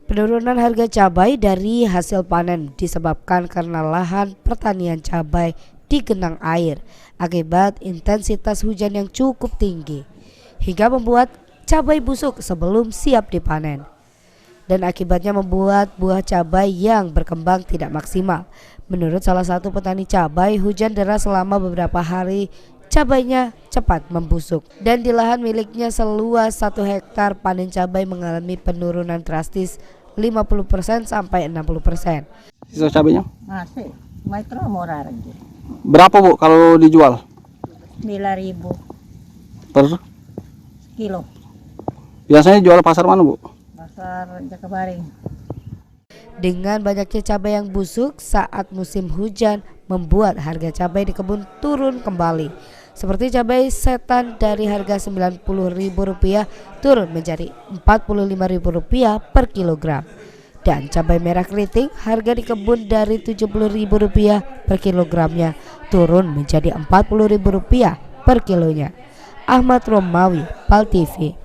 Penurunan harga cabai dari hasil panen disebabkan karena lahan pertanian cabai digenang air akibat intensitas hujan yang cukup tinggi hingga membuat cabai busuk sebelum siap dipanen, dan akibatnya membuat buah cabai yang berkembang tidak maksimal. Menurut salah satu petani cabai, hujan deras selama beberapa hari cabainya cepat membusuk, dan di lahan miliknya seluas 1 hektar panen cabai mengalami penurunan drastis 50% sampai 60%. Sisa cabenya? Masih, mikro murah lagi. Berapa Bu kalau dijual? 9.000 Per kilo. biasanya jual pasar mana Bu? Pasar Jakabaring. Dengan banyaknya cabai yang busuk saat musim hujan membuat harga cabai di kebun turun kembali. Seperti cabai setan dari harga Rp90.000 turun menjadi Rp45.000 per kilogram. Dan cabai merah keriting harga di kebun dari Rp70.000 per kilogramnya turun menjadi Rp40.000 per kilonya. Ahmad Romawi, PAL TV.